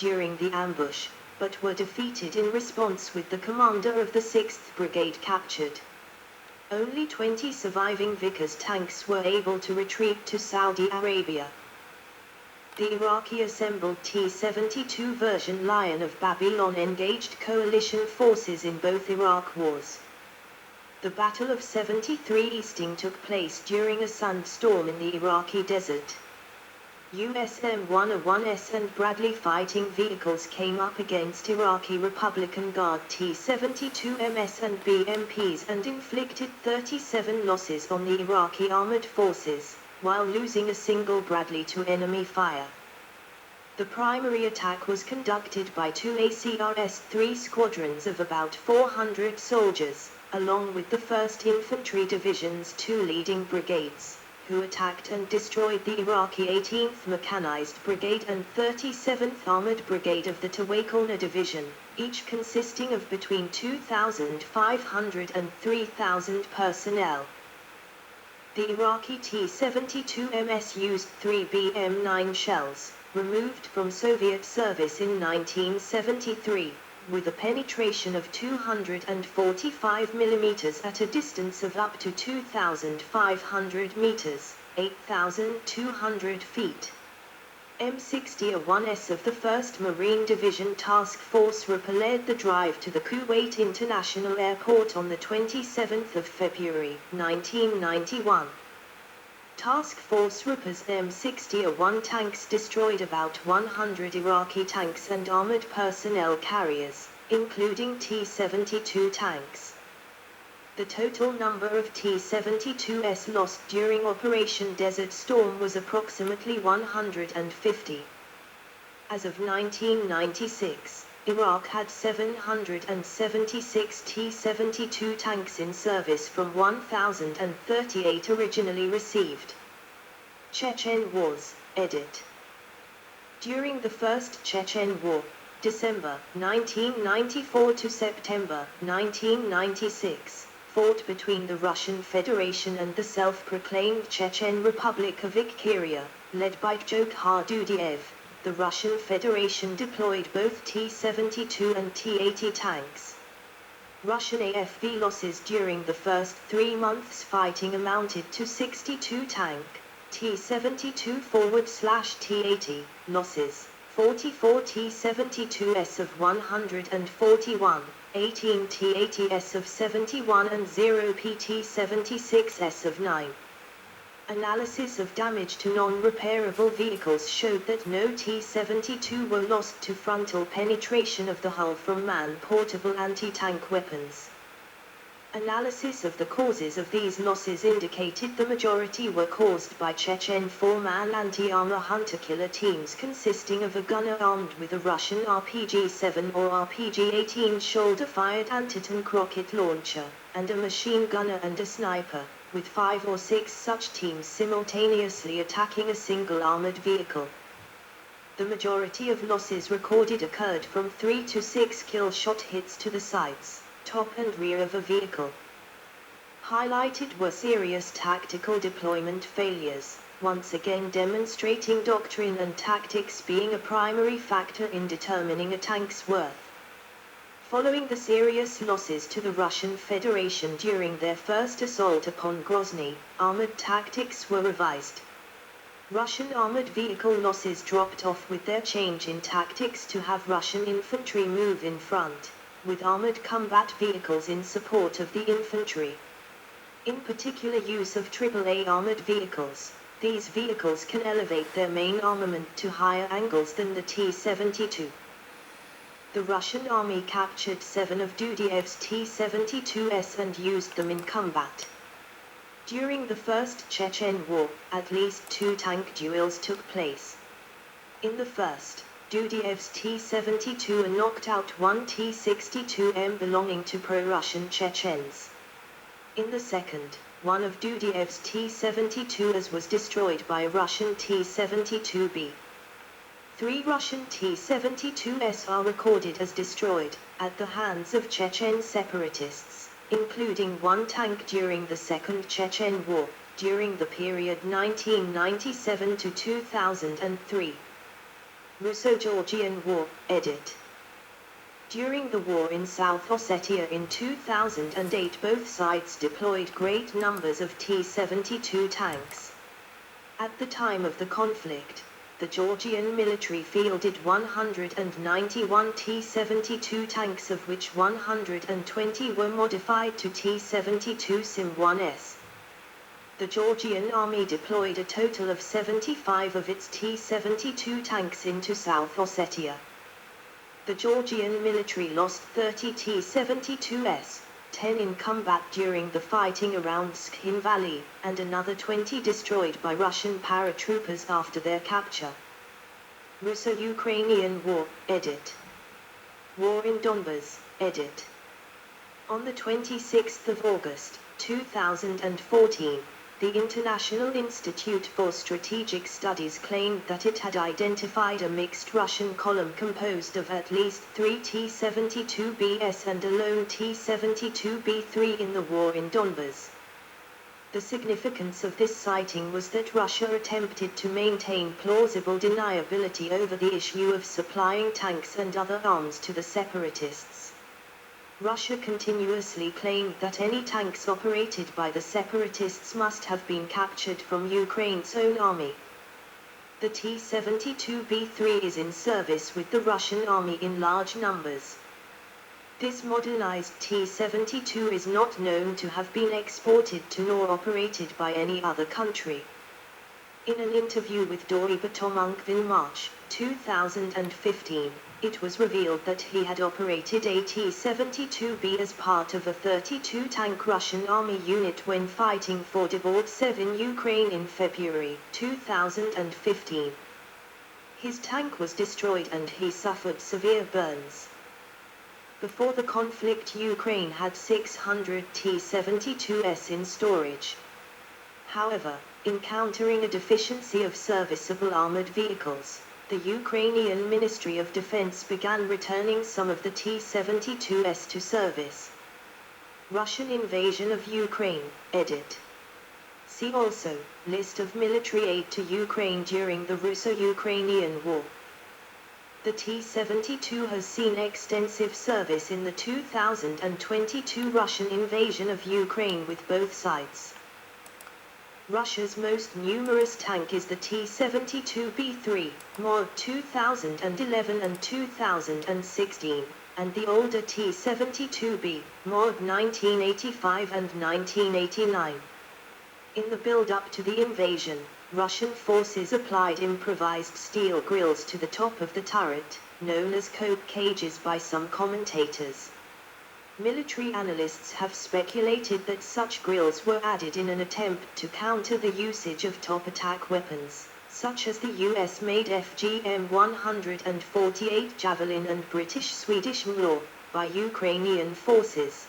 during the ambush, but were defeated in response with the commander of the 6th Brigade captured. Only 20 surviving Vickers tanks were able to retreat to Saudi Arabia. The Iraqi assembled T-72 version Lion of Babylon engaged coalition forces in both Iraq wars. The Battle of 73 Easting took place during a sandstorm in the Iraqi desert. US M1A1S and Bradley fighting vehicles came up against Iraqi Republican Guard T-72MS and BMPs and inflicted 37 losses on the Iraqi armored forces, while losing a single Bradley to enemy fire. The primary attack was conducted by two ACRS-3 squadrons of about 400 soldiers, along with the 1st Infantry Division's two leading brigades, who attacked and destroyed the Iraqi 18th Mechanized Brigade and 37th Armored Brigade of the Tawakalna Division, each consisting of between 2,500 and 3,000 personnel. The Iraqi T-72MS used 3 BM-9 shells, removed from Soviet service in 1973, with a penetration of 245 mm at a distance of up to 2,500 meters, 8,200 feet. M61S of the 1st Marine Division Task Force repelled the drive to the Kuwait International Airport on the 27th of February, 1991. Task Force Ruper's M61 tanks destroyed about 100 Iraqi tanks and armored personnel carriers, including T-72 tanks. The total number of T-72s lost during Operation Desert Storm was approximately 150. As of 1996, Iraq had 776 T-72 tanks in service from 1,038 originally received. Chechen Wars, edit. During the First Chechen War, December 1994 to September 1996, fought between the Russian Federation and the self-proclaimed Chechen Republic of Ichkeria, led by Djokhar Dudayev. The Russian Federation deployed both T-72 and T-80 tanks. Russian AFV losses during the first 3 months fighting amounted to 62 tank, T-72 /T-80 losses, 44 T-72s of 141, 18 T-80s of 71 and 0 PT-76s of 9. Analysis of damage to non-repairable vehicles showed that no T-72 were lost to frontal penetration of the hull from man-portable anti-tank weapons. Analysis of the causes of these losses indicated the majority were caused by Chechen 4-man anti-armor hunter-killer teams consisting of a gunner armed with a Russian RPG-7 or RPG-18 shoulder-fired anti-tank rocket launcher, and a machine gunner and a sniper, with 5 or 6 such teams simultaneously attacking a single armored vehicle. The majority of losses recorded occurred from 3 to 6 kill shot hits to the sides, top and rear of a vehicle. Highlighted were serious tactical deployment failures, once again demonstrating doctrine and tactics being a primary factor in determining a tank's worth. Following the serious losses to the Russian Federation during their first assault upon Grozny, armored tactics were revised. Russian armored vehicle losses dropped off with their change in tactics to have Russian infantry move in front, with armored combat vehicles in support of the infantry. In particular use of AAA armored vehicles, these vehicles can elevate their main armament to higher angles than the T-72. The Russian army captured 7 of Dudayev's T-72s and used them in combat. During the First Chechen War, at least 2 tank duels took place. In the first, Dudayev's T-72 knocked out 1 T-62M belonging to pro-Russian Chechens. In the second, one of Dudayev's T-72s was destroyed by a Russian T-72B. 3 Russian T-72s are recorded as destroyed, at the hands of Chechen separatists, including 1 tank during the Second Chechen War, during the period 1997 to 2003. Russo-Georgian War, edit. During the war in South Ossetia in 2008, both sides deployed great numbers of T-72 tanks. At the time of the conflict, the Georgian military fielded 191 T-72 tanks, of which 120 were modified to T-72 Sim-1s. The Georgian army deployed a total of 75 of its T-72 tanks into South Ossetia. The Georgian military lost 30 T-72s, 10 in combat during the fighting around Skhin Valley, and another 20 destroyed by Russian paratroopers after their capture. Russo-Ukrainian War, edit. War in Donbas, edit. On the 26th of August, 2014, the International Institute for Strategic Studies claimed that it had identified a mixed Russian column composed of at least 3 T-72Bs and a lone T-72B3 in the war in Donbas. The significance of this sighting was that Russia attempted to maintain plausible deniability over the issue of supplying tanks and other arms to the separatists. Russia continuously claimed that any tanks operated by the separatists must have been captured from Ukraine's own army. The T-72B3 is in service with the Russian army in large numbers. This modernized T-72 is not known to have been exported to nor operated by any other country. In an interview with Dori Batomonk in March 2015, it was revealed that he had operated a T-72B as part of a 32-tank Russian army unit when fighting for Debaltseve in Ukraine in February 2015. His tank was destroyed and he suffered severe burns. Before the conflict, Ukraine had 600 T-72s in storage. However, encountering a deficiency of serviceable armored vehicles, the Ukrainian Ministry of Defense began returning some of the T-72s to service. Russian invasion of Ukraine, edit. See also, list of military aid to Ukraine during the Russo-Ukrainian War. The T-72 has seen extensive service in the 2022 Russian invasion of Ukraine with both sides. Russia's most numerous tank is the T-72B3, Mod 2011 and 2016, and the older T-72B, Mod 1985 and 1989. In the build-up to the invasion, Russian forces applied improvised steel grills to the top of the turret, known as coke cages by some commentators. Military analysts have speculated that such grills were added in an attempt to counter the usage of top attack weapons, such as the US-made FGM-148 Javelin and British-Swedish MLAW, by Ukrainian forces.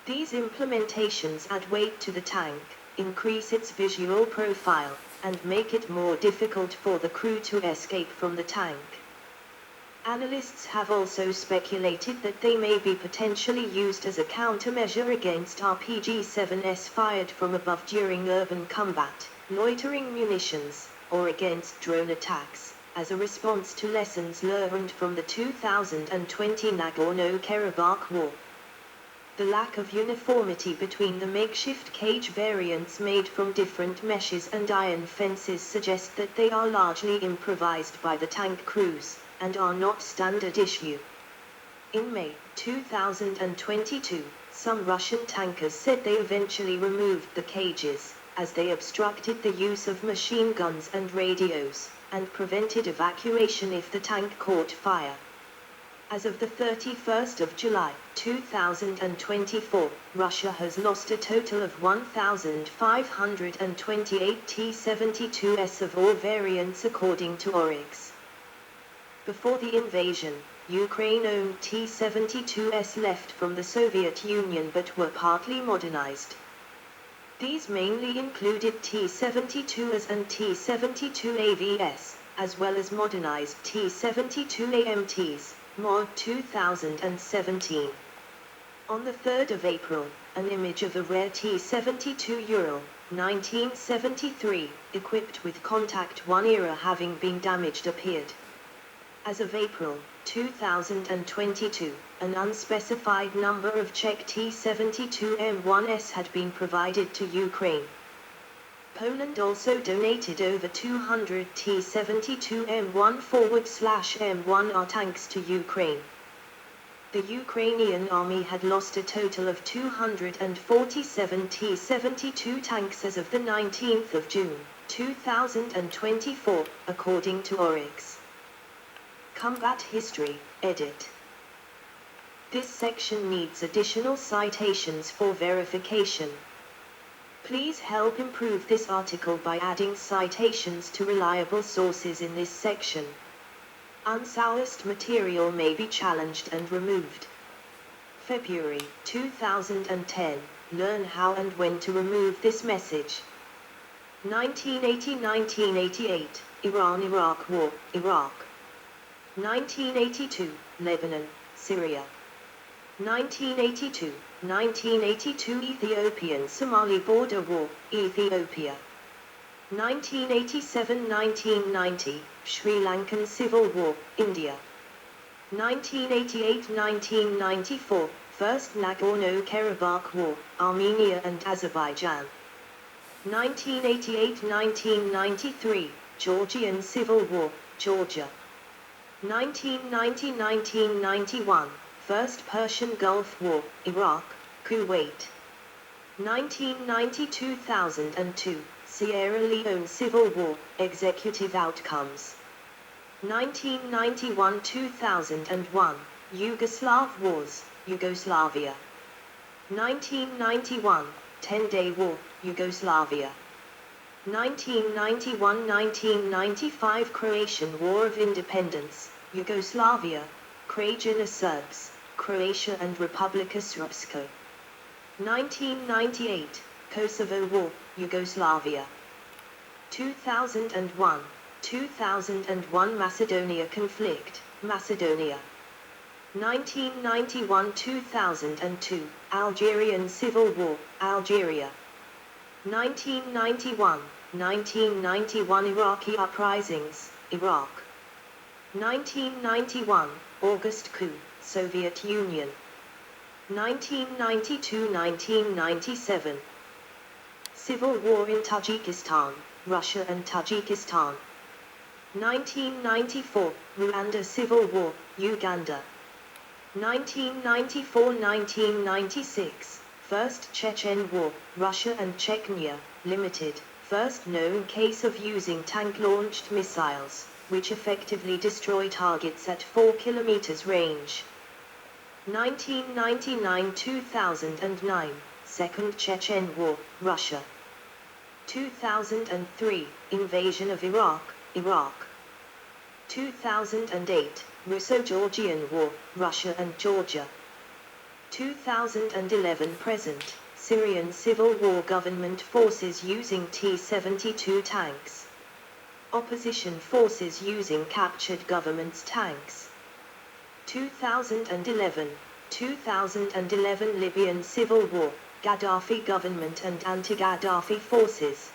These implementations add weight to the tank, increase its visual profile, and make it more difficult for the crew to escape from the tank. Analysts have also speculated that they may be potentially used as a countermeasure against RPG-7s fired from above during urban combat, loitering munitions, or against drone attacks, as a response to lessons learned from the 2020 Nagorno-Karabakh War. The lack of uniformity between the makeshift cage variants made from different meshes and iron fences suggests that they are largely improvised by the tank crews, and are not standard issue. In May 2022, some Russian tankers said they eventually removed the cages, as they obstructed the use of machine guns and radios, and prevented evacuation if the tank caught fire. As of the 31st of July 2024, Russia has lost a total of 1,528 T-72s of all variants according to Oryx. Before the invasion, Ukraine owned T-72s left from the Soviet Union but were partly modernized. These mainly included T-72s and T-72AVs, as well as modernized T-72AMTs, Mod 2017. On the 3rd of April, an image of a rare T-72 Ural, 1973, equipped with Contact 1 era having been damaged appeared. As of April 2022, an unspecified number of Czech T-72M1s had been provided to Ukraine. Poland also donated over 200 T-72M1/M1R tanks to Ukraine. The Ukrainian army had lost a total of 247 T-72 tanks as of the 19th of June, 2024, according to Oryx. Combat History, edit. This section needs additional citations for verification. Please help improve this article by adding citations to reliable sources in this section. Unsourced material may be challenged and removed. February 2010, learn how and when to remove this message. 1980-1988, Iran-Iraq War, Iraq. 1982, Lebanon, Syria. 1982 Ethiopian-Somali border war, Ethiopia. 1987-1990, Sri Lankan Civil War, India. 1988-1994, First Nagorno-Karabakh War, Armenia and Azerbaijan. 1988-1993, Georgian Civil War, Georgia. 1990-1991, First Persian Gulf War, Iraq, Kuwait. 1990-2002, Sierra Leone Civil War, Executive Outcomes. 1991-2001, Yugoslav Wars, Yugoslavia. 1991, 10-Day War, Yugoslavia. 1991-1995 Croatian War of Independence, Yugoslavia, Krajina Serbs, Croatia and Republika Srpska. 1998, Kosovo War, Yugoslavia. 2001 Macedonia Conflict, Macedonia. 1991-2002, Algerian Civil War, Algeria. 1991 Iraqi Uprisings, Iraq. 1991, August coup, Soviet Union. 1992-1997. Civil War in Tajikistan, Russia and Tajikistan. 1994, Rwanda Civil War, Uganda. 1994-1996, First Chechen War, Russia and Chechnya, Limited, first known case of using tank-launched missiles, which effectively destroy targets at 4 km range. 1999-2009, Second Chechen War, Russia. 2003, Invasion of Iraq, Iraq. 2008, Russo-Georgian War, Russia and Georgia. 2011 present, Syrian Civil War government forces using T-72 tanks. Opposition forces using captured government's tanks. 2011 Libyan Civil War, Gaddafi government and anti-Gaddafi forces.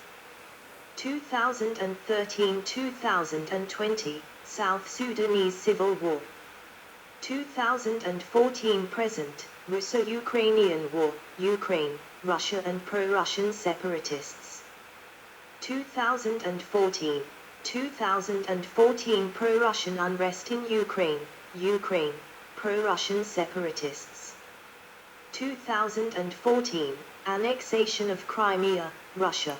2013-2020, South Sudanese Civil War. 2014 present, Russo-Ukrainian War, Ukraine, Russia and pro-Russian separatists. 2014 pro-Russian unrest in Ukraine, Ukraine, pro-Russian separatists. 2014, annexation of Crimea, Russia.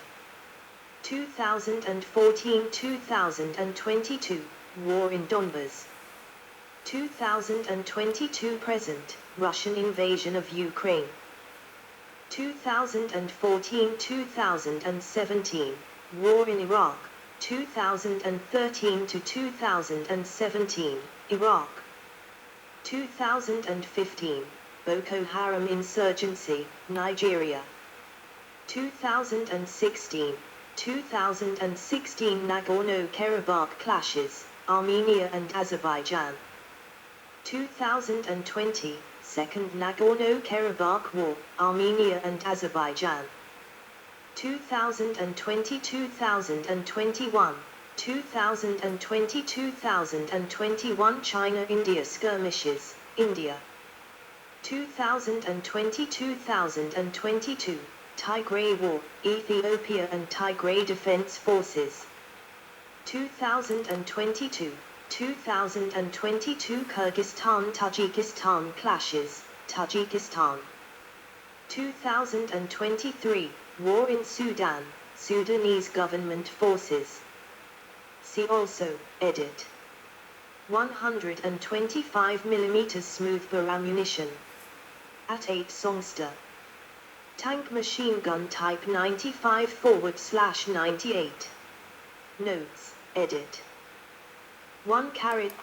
2014-2022, war in Donbas. 2022 present, Russian invasion of Ukraine. 2014-2017, war in Iraq. 2013-2017, Iraq. 2015, Boko Haram insurgency, Nigeria. 2016 Nagorno-Karabakh clashes, Armenia and Azerbaijan. 2020, Second Nagorno-Karabakh War, Armenia and Azerbaijan. 2020-2021, 2020-2021 China-India skirmishes, India. 2020-2022 Tigray War, Ethiopia and Tigray Defense Forces. 2022 Kyrgyzstan-Tajikistan clashes, Tajikistan. 2023 War in Sudan, Sudanese government forces. See also, edit. 125 mm smoothbore ammunition. At 8 Songster. Tank machine gun type 95/98. Notes, edit. 1 carat.